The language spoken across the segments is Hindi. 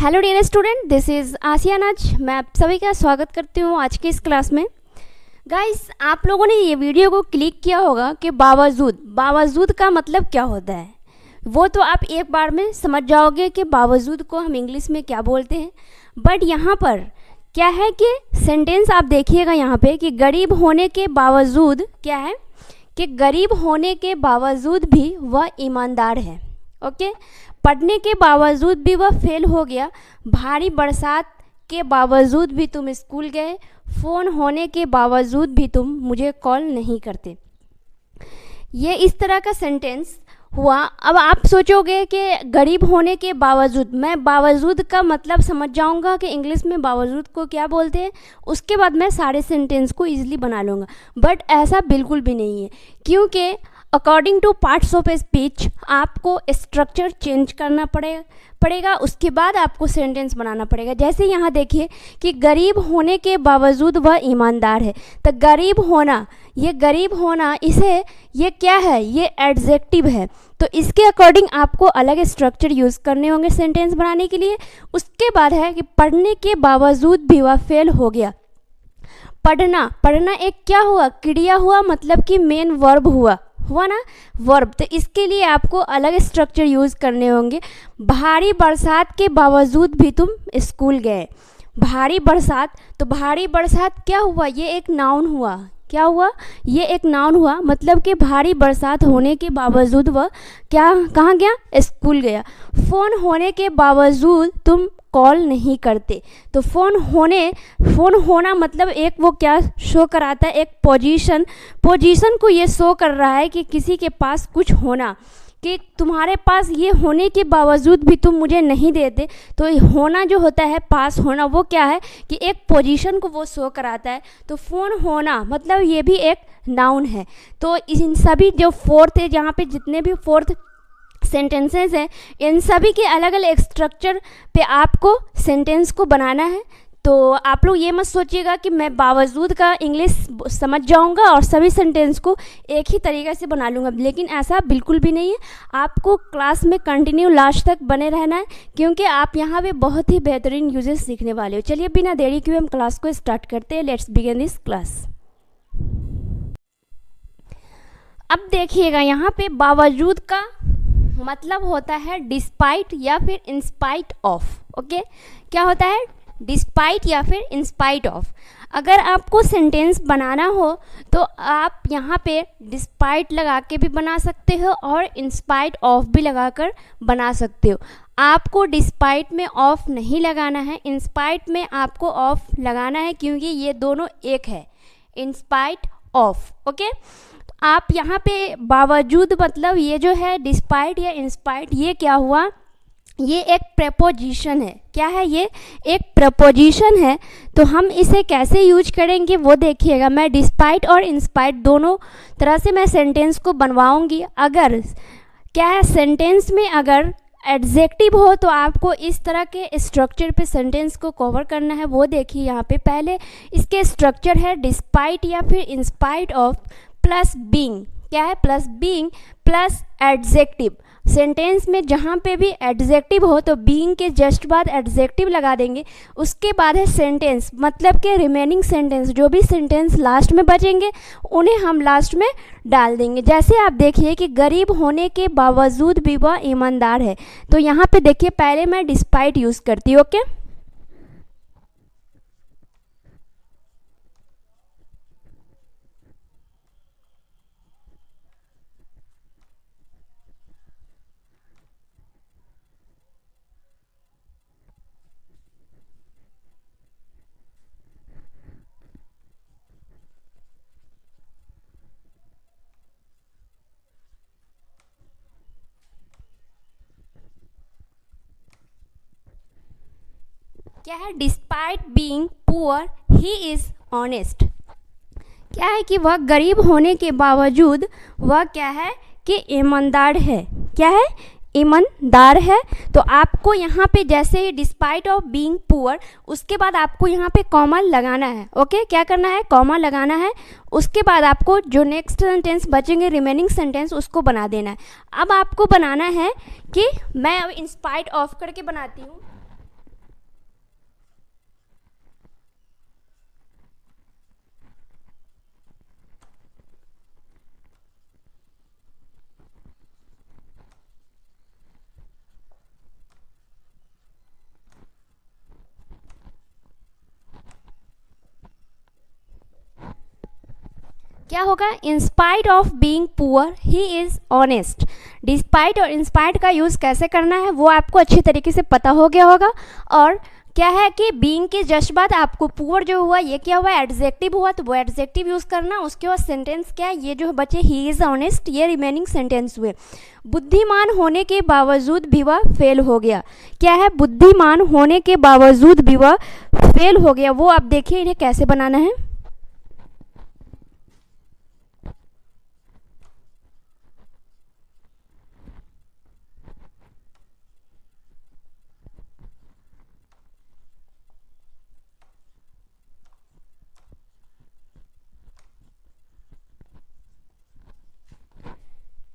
Hello dear student, this is Asiya Naaz. मैं आप सभी का स्वागत करती हूँ आज की इस क्लास में। गाइस, आप लोगों ने ये वीडियो को क्लिक किया होगा कि बावजूद का मतलब क्या होता है। वो तो आप एक बार में समझ जाओगे कि बावजूद को हम इंग्लिश में क्या बोलते हैं। बट यहाँ पर क्या है कि सेंटेंस आप देखिएगा यहाँ पे कि गरीब होने के बावजूद क्या है कि गरीब होने के बावजूद भी वह ईमानदार है। ओके, पढ़ने के बावजूद भी वह फेल हो गया, भारी बरसात के बावजूद भी तुम स्कूल गए, फ़ोन होने के बावजूद भी तुम मुझे कॉल नहीं करते। ये इस तरह का सेंटेंस हुआ। अब आप सोचोगे कि गरीब होने के बावजूद, मैं बावजूद का मतलब समझ जाऊंगा कि इंग्लिश में बावजूद को क्या बोलते हैं, उसके बाद मैं सारे सेंटेंस को ईजिली बना लूँगा। बट ऐसा बिल्कुल भी नहीं है, क्योंकि according two parts of speech आपको स्ट्रक्चर चेंज करना पड़ेगा, उसके बाद आपको सेंटेंस बनाना पड़ेगा। जैसे यहाँ देखिए कि गरीब होने के बावजूद वह ईमानदार है, तो गरीब होना इसे ये क्या है, ये एडजेक्टिव है। तो इसके अकॉर्डिंग आपको अलग स्ट्रक्चर यूज़ करने होंगे सेंटेंस बनाने के लिए। उसके बाद है कि पढ़ने के बावजूद भी वह फेल हो गया। पढ़ना एक क्या हुआ, क्रिया हुआ, मतलब कि मेन वर्ब हुआ ना, वर्ब। तो इसके लिए आपको अलग स्ट्रक्चर यूज़ करने होंगे। भारी बरसात के बावजूद भी तुम स्कूल गए। भारी बरसात, तो भारी बरसात क्या हुआ, ये एक नाउन हुआ। क्या हुआ, ये एक नाउन हुआ, मतलब कि भारी बरसात होने के बावजूद वह कहाँ गया, स्कूल गया। फ़ोन होने के बावजूद तुम कॉल नहीं करते। तो फ़ोन होना मतलब एक वो क्या शो कराता है, एक पोजीशन को ये शो कर रहा है कि किसी के पास कुछ होना, कि तुम्हारे पास ये होने के बावजूद भी तुम मुझे नहीं देते। तो होना जो होता है, पास होना, वो क्या है कि एक पोजीशन को वो शो कराता है। तो फ़ोन होना मतलब ये भी एक नाउन है। तो इन सभी जो फोर्थ है, जहाँ पे जितने भी फोर्थ सेंटेंसेस हैं, इन सभी के अलग अलग स्ट्रक्चर पे आपको सेंटेंस को बनाना है। तो आप लोग ये मत सोचिएगा कि मैं बावजूद का इंग्लिश समझ जाऊंगा और सभी सेंटेंस को एक ही तरीके से बना लूँगा, लेकिन ऐसा बिल्कुल भी नहीं है। आपको क्लास में कंटिन्यू लास्ट तक बने रहना है, क्योंकि आप यहाँ पे बहुत ही बेहतरीन यूजेस सीखने वाले हो। चलिए बिना देरी किए हम क्लास को स्टार्ट करते हैं। Let's begin this class. अब देखिएगा यहाँ पे बावजूद का मतलब होता है डिस्पाइट या फिर इंस्पाइट ऑफ। ओके, क्या होता है, डिस्पाइट या फिर इंस्पाइट ऑफ। अगर आपको सेंटेंस बनाना हो तो आप यहाँ पे डिस्पाइट लगा के भी बना सकते हो और इंस्पाइट ऑफ भी लगाकर बना सकते हो। आपको डिस्पाइट में ऑफ नहीं लगाना है, इंस्पाइट में आपको ऑफ लगाना है, क्योंकि ये दोनों एक है, इंस्पाइट ऑफ। ओके, आप यहाँ पे बावजूद मतलब ये जो है डिस्पाइट या इंस्पाइट, ये क्या हुआ, ये एक प्रपोजिशन है। क्या है, ये एक प्रपोजिशन है। तो हम इसे कैसे यूज करेंगे वो देखिएगा। मैं डिस्पाइट और इंस्पाइट दोनों तरह से मैं सेंटेंस को बनवाऊंगी। अगर क्या है, सेंटेंस में अगर एडजेक्टिव हो तो आपको इस तरह के स्ट्रक्चर पे सेंटेंस को कवर करना है। वो देखिए यहाँ पे पहले इसके स्ट्रक्चर है डिस्पाइट या फिर इंस्पाइट ऑफ प्लस बीइंग। क्या है, plus being plus adjective. Sentence में जहाँ पे भी एडजेक्टिव हो तो बीइंग के जस्ट बाद एडजेक्टिव लगा देंगे। उसके बाद है सेंटेंस, मतलब के रिमेनिंग सेंटेंस, जो भी सेंटेंस लास्ट में बचेंगे उन्हें हम लास्ट में डाल देंगे। जैसे आप देखिए कि गरीब होने के बावजूद भी वह ईमानदार है। तो यहाँ पे देखिए पहले मैं डिस्पाइट यूज़ करती हूँ। ओके, क्या है, despite being poor he is honest. क्या है कि वह गरीब होने के बावजूद वह क्या है कि ईमानदार है। क्या है, ईमानदार है। तो आपको यहाँ पे जैसे ही डिस्पाइट ऑफ बीइंग पुअर, उसके बाद आपको यहाँ पे कॉमा लगाना है। ओके, क्या करना है, कॉमा लगाना है। उसके बाद आपको जो नेक्स्ट सेंटेंस बचेंगे, रिमेनिंग सेंटेंस, उसको बना देना है। अब आपको बनाना है कि मैं अब इंस्पाइट ऑफ करके बनाती हूँ। क्या होगा, in spite of being poor he is honest. Despite और इंस्पाइट का यूज़ कैसे करना है वो आपको अच्छी तरीके से पता हो गया होगा। और क्या है कि बीइंग के जस्ट बाद आपको पुअर जो हुआ ये क्या हुआ, एडजेक्टिव हुआ, तो वो एडजेक्टिव यूज़ करना। उसके बाद सेंटेंस क्या है, ये जो बचे ही इज़ ऑनेस्ट, ये रिमेनिंग सेंटेंस हुए। बुद्धिमान होने के बावजूद भी वह फेल हो गया। क्या है, बुद्धिमान होने के बावजूद भी वह फेल हो गया। वो आप देखिए इन्हें कैसे बनाना है।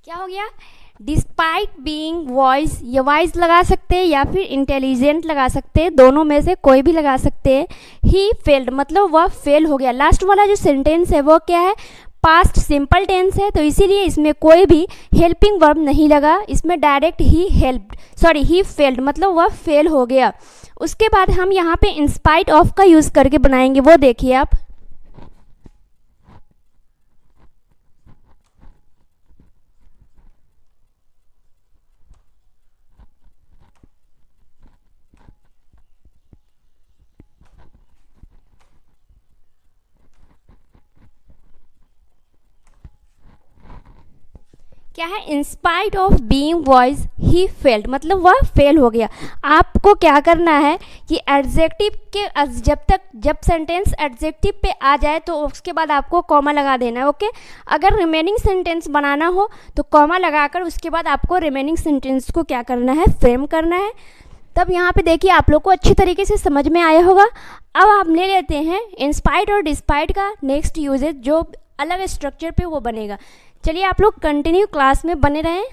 क्या हो गया, डिस्पाइट बीइंग वॉइस, ये वाइज लगा सकते हैं या फिर इंटेलिजेंट लगा सकते हैं, दोनों में से कोई भी लगा सकते हैं। ही फेल्ड मतलब वह फेल हो गया। लास्ट वाला जो सेंटेंस है वो क्या है, पास्ट सिंपल टेंस है, तो इसीलिए इसमें कोई भी हेल्पिंग वर्ब नहीं लगा, इसमें डायरेक्ट ही फेल्ड मतलब वह फेल हो गया। उसके बाद हम यहाँ पे इंस्पाइट ऑफ का यूज़ करके बनाएंगे, वो देखिए आप। क्या है, in spite of being voice he failed मतलब वह फेल हो गया। आपको क्या करना है कि एडजेक्टिव के जब सेंटेंस एडजेक्टिव पे आ जाए तो उसके बाद आपको कॉमा लगा देना है, ओके। अगर रिमेनिंग सेंटेंस बनाना हो तो कॉमा लगाकर उसके बाद आपको रिमेनिंग सेंटेंस को क्या करना है, फ्रेम करना है। तब यहाँ पे देखिए आप लोग को अच्छी तरीके से समझ में आया होगा। अब आप ले लेते हैं इंस्पाइट और डिस्पाइट का नेक्स्ट यूजेज, जो अलग स्ट्रक्चर पे वो बनेगा। चलिए आप लोग कंटिन्यू क्लास में बने रहें।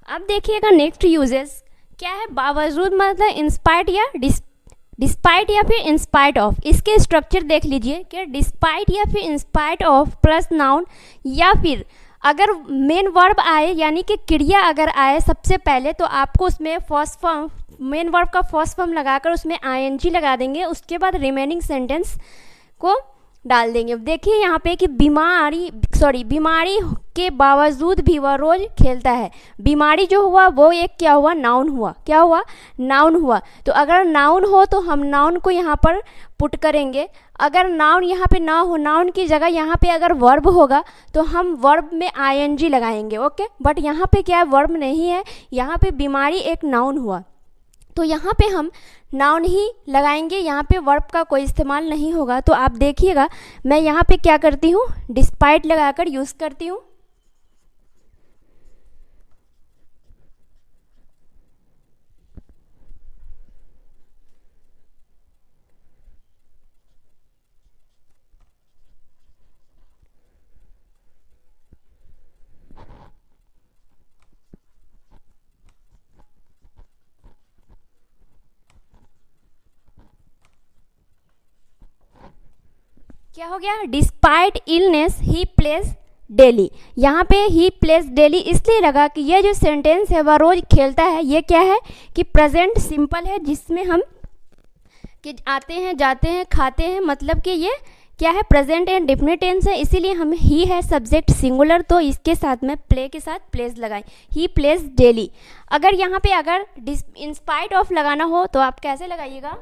अब देखिएगा नेक्स्ट यूजेस क्या है, बावजूद मतलब इंस्पाइट या डिस्पाइट या फिर इंस्पाइट ऑफ। इसके स्ट्रक्चर देख लीजिए कि डिस्पाइट या फिर इंस्पाइट ऑफ प्लस नाउन, या फिर अगर मेन वर्ब आए यानी कि क्रिया अगर आए सबसे पहले तो आपको उसमें फर्स्ट फॉर्म मेन वर्ब का फर्स्ट फॉर्म लगाकर उसमें आईएनजी लगा देंगे। उसके बाद रिमेनिंग सेंटेंस को डाल देंगे। देखिए यहाँ पे कि बीमारी के बावजूद भी वह रोज खेलता है। बीमारी जो हुआ वो एक क्या हुआ, नाउन हुआ। क्या हुआ, नाउन हुआ। तो अगर नाउन हो तो हम नाउन को यहाँ पर पुट करेंगे। अगर नाउन यहाँ पे ना हो, नाउन की जगह यहाँ पे अगर वर्ब होगा तो हम वर्ब में आईएनजी लगाएंगे, ओके। बट यहाँ पे क्या है, वर्ब नहीं है, यहाँ पे बीमारी एक नाउन हुआ तो यहाँ पे हम नाउन ही लगाएंगे, यहाँ पे वर्ब का कोई इस्तेमाल नहीं होगा। तो आप देखिएगा मैं यहाँ पे क्या करती हूँ, डिस्पाइट लगाकर यूज़ करती हूँ। क्या हो गया, डिस्पाइट इलनेस ही प्लेस डेली। यहाँ पे ही प्लेस डेली इसलिए लगा कि ये जो सेंटेंस है वह रोज खेलता है। ये क्या है कि प्रेजेंट सिंपल है, जिसमें हम कि आते हैं जाते हैं खाते हैं, मतलब कि ये क्या है, प्रेजेंट एंड डेफिनेट टेंस है। इसीलिए हम ही है सब्जेक्ट सिंगुलर, तो इसके साथ में प्ले के साथ प्लेस लगाएं, ही प्लेस डेली। अगर यहाँ पे अगर इंस्पाइट ऑफ लगाना हो तो आप कैसे लगाइएगा,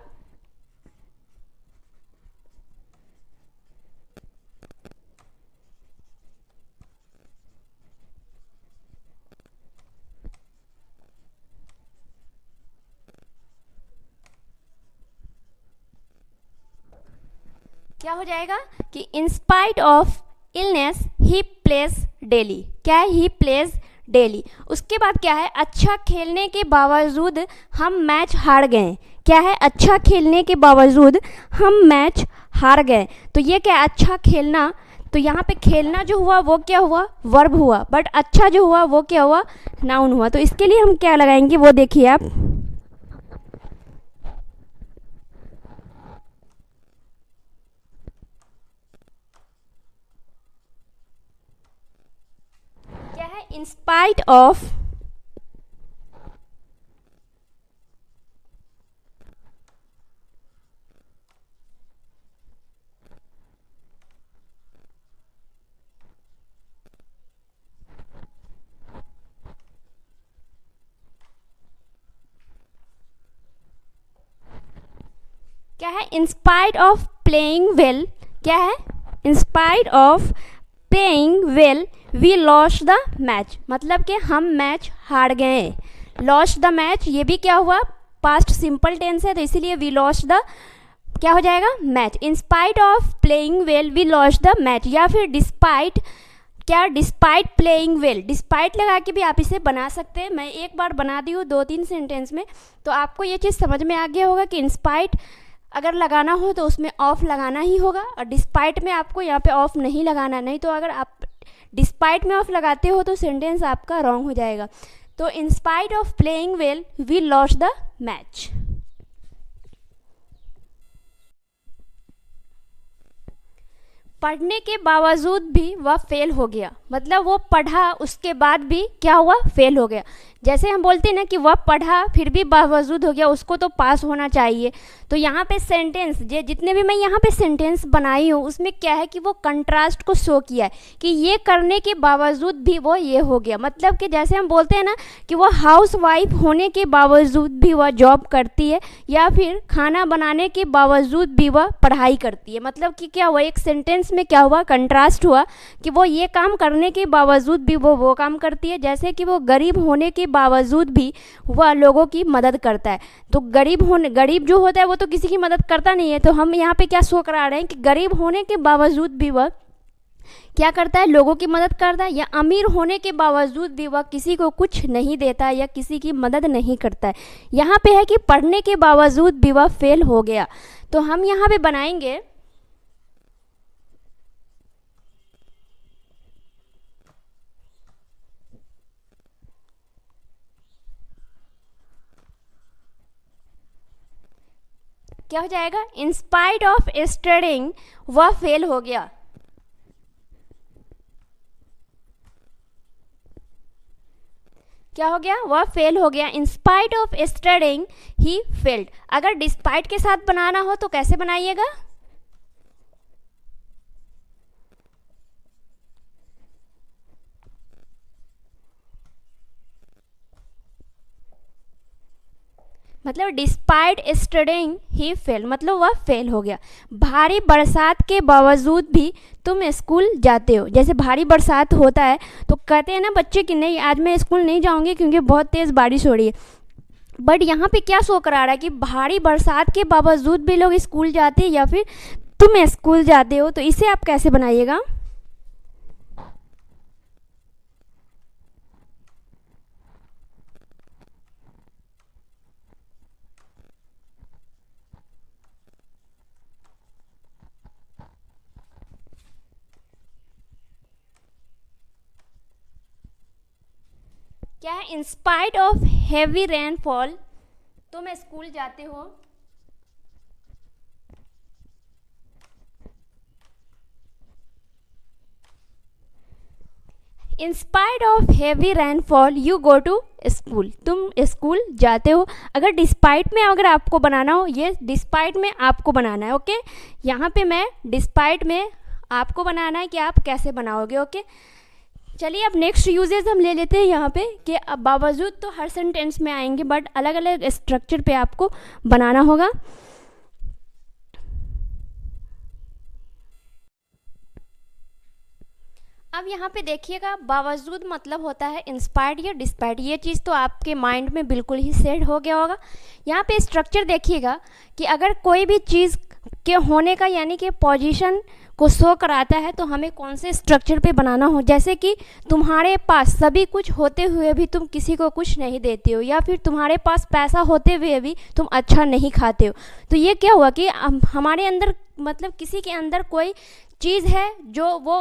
क्या हो जाएगा कि in spite of illness he place daily. क्या है, ही प्लेस डेली। उसके बाद क्या है, अच्छा खेलने के बावजूद हम मैच हार गए। क्या है, अच्छा खेलने के बावजूद हम मैच हार गए। तो ये क्या है, अच्छा खेलना, तो यहाँ पे खेलना जो हुआ वो क्या हुआ, वर्ब हुआ, बट अच्छा जो हुआ वो क्या हुआ, नाउन हुआ। तो इसके लिए हम क्या लगाएंगे वो देखिए आप। In spite of है इंस्पाइट ऑफ प्लेइंग वेल, क्या है, in spite of playing well we lost the match, मतलब कि हम मैच हार गए। लॉस्ट द मैच, ये भी क्या हुआ, पास्ट सिंपल टेंस है, तो इसीलिए वी लॉस्ट द क्या हो जाएगा, match. In spite of playing well we lost the match, या फिर डिस्पाइट, क्या, डिस्पाइट प्लेइंग वेल, डिस्पाइट लगा के भी आप इसे बना सकते हैं। मैं एक बार बना दी हूँ 2-3 सेंटेंस में, तो आपको ये चीज़ समझ में आ गया होगा कि इंस्पाइट अगर लगाना हो तो उसमें ऑफ लगाना ही होगा, और डिस्पाइट में आपको यहाँ पे ऑफ नहीं लगाना, नहीं तो अगर आप डिस्पाइट में ऑफ लगाते हो तो सेंटेंस आपका रॉन्ग हो जाएगा। तो in spite of playing well we lost the match. पढ़ने के बावजूद भी वह फेल हो गया, मतलब वो पढ़ा उसके बाद भी क्या हुआ, फेल हो गया। जैसे हम बोलते हैं ना कि वह पढ़ा फिर भी बावजूद हो गया, उसको तो पास होना चाहिए। तो यहाँ पे सेंटेंस, जितने भी मैं यहाँ पे सेंटेंस बनाई हूँ उसमें क्या है कि वो कंट्रास्ट को शो किया है कि ये करने के बावजूद भी वो ये हो गया। मतलब कि जैसे हम बोलते हैं ना कि वह हाउस वाइफ होने के बावजूद भी वह जॉब करती है, या फिर खाना बनाने के बावजूद भी वह पढ़ाई करती है। मतलब कि क्या हुआ, एक सेंटेंस में क्या हुआ, कंट्रास्ट हुआ कि वो ये काम करने के बावजूद भी वो काम करती है। जैसे कि वो गरीब होने के बावजूद भी वह लोगों की मदद करता है। तो गरीब जो होता है वो तो किसी की मदद करता नहीं है, तो हम यहाँ पे क्या शो करा रहे हैं कि गरीब होने के बावजूद भी वह क्या करता है, लोगों की मदद करता है। या अमीर होने के बावजूद भी वह किसी को कुछ नहीं देता या किसी की मदद नहीं करता है। यहाँ पे है कि पढ़ने के बावजूद भी वह फेल हो गया। तो हम यहाँ पे बनाएंगे क्या हो जाएगा, इंस्पाइट ऑफ स्टडिंग वह फेल हो गया। क्या हो गया, वह फेल हो गया। In spite of studying he failed. अगर डिस्पाइट के साथ बनाना हो तो कैसे बनाइएगा, मतलब डिस्पाइट स्टडिंग ही फेल, मतलब वह फेल हो गया। भारी बरसात के बावजूद भी तुम स्कूल जाते हो। जैसे भारी बरसात होता है तो कहते हैं ना बच्चे कि नहीं आज मैं स्कूल नहीं जाऊंगी क्योंकि बहुत तेज़ बारिश हो रही है। बट यहाँ पे क्या शो करा रहा है कि भारी बरसात के बावजूद भी लोग स्कूल जाते हैं, या फिर तुम स्कूल जाते हो। तो इसे आप कैसे बनाइएगा, क्या है, इंस्पाइट ऑफ हैवी रेनफॉल तुम स्कूल जाते हो। In spite of heavy rainfall you go to school, तुम स्कूल जाते हो। अगर डिस्पाइट में अगर आपको बनाना हो, ये डिस्पाइट में आपको बनाना है, ओके। यहाँ पे मैं डिस्पाइट में आपको बनाना है कि आप कैसे बनाओगे, ओके। चलिए अब नेक्स्ट यूजेस हम ले लेते हैं यहाँ पे कि अब बावजूद तो हर सेंटेंस में आएंगे, बट अलग अलग स्ट्रक्चर पे आपको बनाना होगा। अब यहाँ पे देखिएगा, बावजूद मतलब होता है इंस्पायर्ड या डिस्पायर्ड। ये चीज़ तो आपके माइंड में बिल्कुल ही सेट हो गया होगा। यहाँ पे स्ट्रक्चर देखिएगा कि अगर कोई भी चीज़ के होने का यानी कि पोजीशन को शो कराता है तो हमें कौन से स्ट्रक्चर पे बनाना हो। जैसे कि तुम्हारे पास सभी कुछ होते हुए भी तुम किसी को कुछ नहीं देते हो, या फिर तुम्हारे पास पैसा होते हुए भी तुम अच्छा नहीं खाते हो। तो ये क्या हुआ कि हमारे अंदर मतलब किसी के अंदर कोई चीज़ है जो वो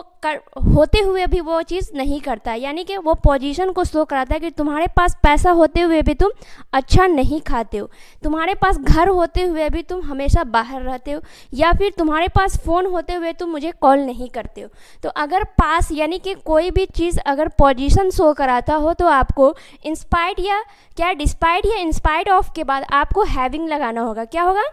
होते हुए भी वो चीज़ नहीं करता है, यानी कि वो पोजीशन को शो कराता है कि तुम्हारे पास पैसा होते हुए भी तुम अच्छा नहीं खाते हो, तुम्हारे पास घर होते हुए भी तुम हमेशा बाहर रहते हो, या फिर तुम्हारे पास फ़ोन होते हुए तुम मुझे कॉल नहीं करते हो। तो अगर पास यानी कि कोई भी चीज़ अगर पोजीशन शो कराता हो तो आपको इंस्पायर्ड या क्या डिस्पायर्ड या इंस्पायर्ड ऑफ के बाद आपको हैविंग लगाना होगा। क्या होगा,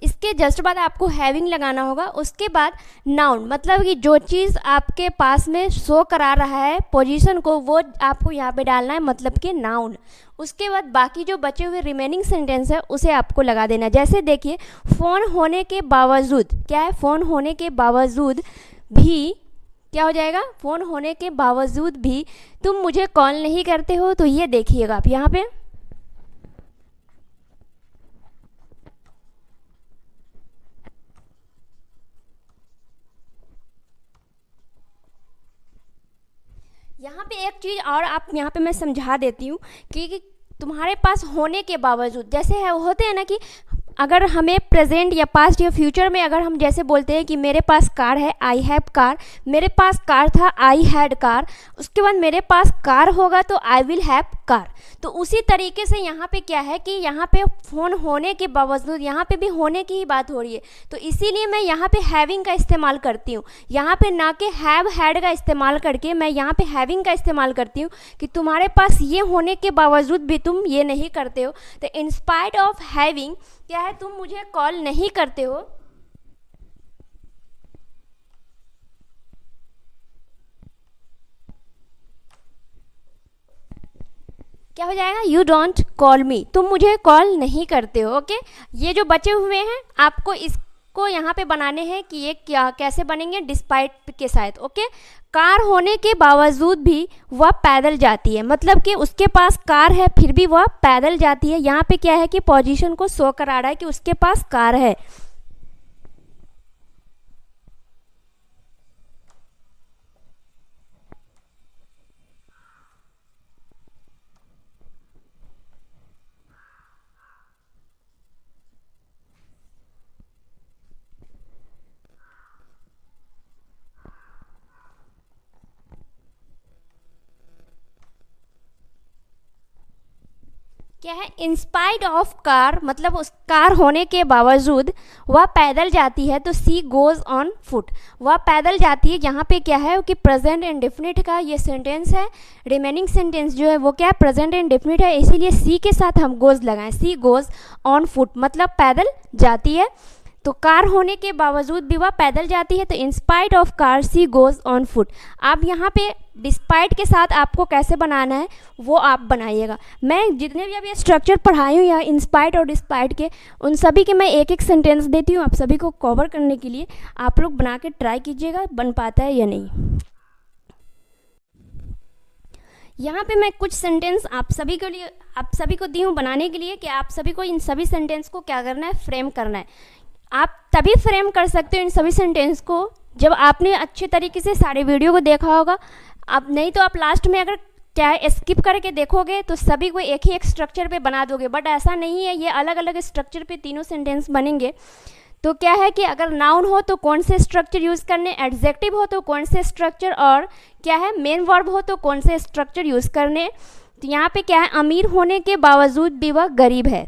इसके जस्ट बाद आपको हैविंग लगाना होगा। उसके बाद नाउन, मतलब कि जो चीज़ आपके पास में शो करा रहा है पोजीशन को, वो आपको यहाँ पे डालना है, मतलब कि नाउन। उसके बाद बाकी जो बचे हुए रिमेनिंग सेंटेंस है उसे आपको लगा देना है। जैसे देखिए, फ़ोन होने के बावजूद, क्या है, फ़ोन होने के बावजूद भी क्या हो जाएगा, फ़ोन होने के बावजूद भी तुम मुझे कॉल नहीं करते हो। तो ये देखिएगा आप यहाँ पे, यहाँ पे एक चीज़ और आप यहाँ पे मैं समझा देती हूँ कि तुम्हारे पास होने के बावजूद, जैसे है होते हैं ना कि अगर हमें प्रेजेंट या पास्ट या फ्यूचर में अगर हम जैसे बोलते हैं कि मेरे पास कार है, आई हैव कार, मेरे पास कार था, आई हैड कार, उसके बाद मेरे पास कार होगा तो आई विल हैव कार। तो उसी तरीके से यहाँ पे क्या है कि यहाँ पे फ़ोन होने के बावजूद, यहाँ पे भी होने की ही बात हो रही है, तो इसीलिए मैं यहाँ पे हैविंग का इस्तेमाल करती हूँ, यहाँ पे ना कि हैव हैड का इस्तेमाल करके मैं यहाँ पे हैविंग का इस्तेमाल करती हूँ कि तुम्हारे पास ये होने के बावजूद भी तुम ये नहीं करते हो। तो इन स्पाइट ऑफ हैविंग क्या है, तुम मुझे कॉल नहीं करते हो। क्या हो जाएगा, यू डोंट कॉल मी, तुम मुझे कॉल नहीं करते हो। ओके, ये जो बचे हुए हैं आपको इसको यहाँ पे बनाने हैं कि ये क्या कैसे बनेंगे, डिस्पाइट के साथ। ओके, कार होने के बावजूद भी वह पैदल जाती है, मतलब कि उसके पास कार है फिर भी वह पैदल जाती है। यहाँ पे क्या है कि पोजीशन को शो करा रहा है कि उसके पास कार है। क्या है, इंस्पाइट ऑफ कार, मतलब उस कार होने के बावजूद वह पैदल जाती है, तो सी गोज़ ऑन फुट, वह पैदल जाती है। यहाँ पे क्या है कि प्रेजेंट इंडेफिनिट का ये सेंटेंस है, रिमेनिंग सेंटेंस जो है वो क्या है, प्रेजेंट इंडेफिनिट है, इसीलिए सी के साथ हम गोज़ लगाएं, सी गोज़ ऑन फुट, मतलब पैदल जाती है। तो कार होने के बावजूद भी वह पैदल जाती है, तो in spite of car she goes on foot. आप यहाँ पे डिस्पाइट के साथ आपको कैसे बनाना है वो आप बनाइएगा। मैं जितने भी अभी स्ट्रक्चर पढ़ाई हूँ या इंस्पाइट और डिस्पाइट के, उन सभी के मैं एक एक सेंटेंस देती हूँ आप सभी को कवर करने के लिए। आप लोग बना के ट्राई कीजिएगा बन पाता है या नहीं। यहाँ पे मैं कुछ सेंटेंस आप सभी को दी हूँ बनाने के लिए कि आप सभी को इन सभी सेंटेंस को क्या करना है, फ्रेम करना है। आप तभी फ्रेम कर सकते हो इन सभी सेंटेंस को जब आपने अच्छे तरीके से सारे वीडियो को देखा होगा। आप नहीं तो आप लास्ट में अगर क्या है स्किप करके देखोगे तो सभी को एक ही एक स्ट्रक्चर पे बना दोगे, बट ऐसा नहीं है, ये अलग अलग स्ट्रक्चर पे तीनों सेंटेंस बनेंगे। तो क्या है कि अगर नाउन हो तो कौन से स्ट्रक्चर यूज़ करने, एडजेक्टिव हो तो कौन से स्ट्रक्चर, और क्या है मेन वर्ब हो तो कौन से स्ट्रक्चर यूज़ करने। तो यहाँ पे क्या है, अमीर होने के बावजूद भी वह गरीब है,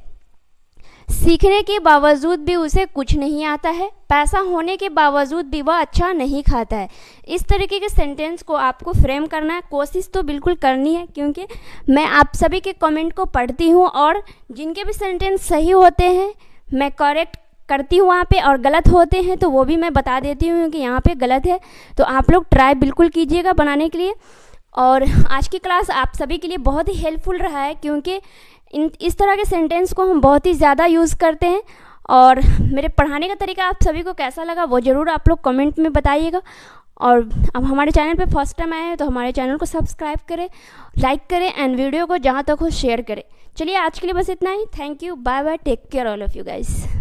सीखने के बावजूद भी उसे कुछ नहीं आता है, पैसा होने के बावजूद भी वह अच्छा नहीं खाता है। इस तरीके के सेंटेंस को आपको फ्रेम करना है, कोशिश तो बिल्कुल करनी है, क्योंकि मैं आप सभी के कमेंट को पढ़ती हूँ और जिनके भी सेंटेंस सही होते हैं मैं करेक्ट करती हूँ वहाँ पे, और गलत होते हैं तो वो भी मैं बता देती हूँ कि यहाँ पे गलत है। तो आप लोग ट्राई बिल्कुल कीजिएगा बनाने के लिए। और आज की क्लास आप सभी के लिए बहुत ही हेल्पफुल रहा है, क्योंकि इस तरह के सेंटेंस को हम बहुत ही ज़्यादा यूज़ करते हैं। और मेरे पढ़ाने का तरीका आप सभी को कैसा लगा वो ज़रूर आप लोग कमेंट में बताइएगा। और अब हमारे चैनल पे फर्स्ट टाइम आए हैं तो हमारे चैनल को सब्सक्राइब करें, लाइक करें एंड वीडियो को जहाँ तक हो शेयर करें। चलिए आज के लिए बस इतना ही। Thank you, bye bye, take care all of you guys.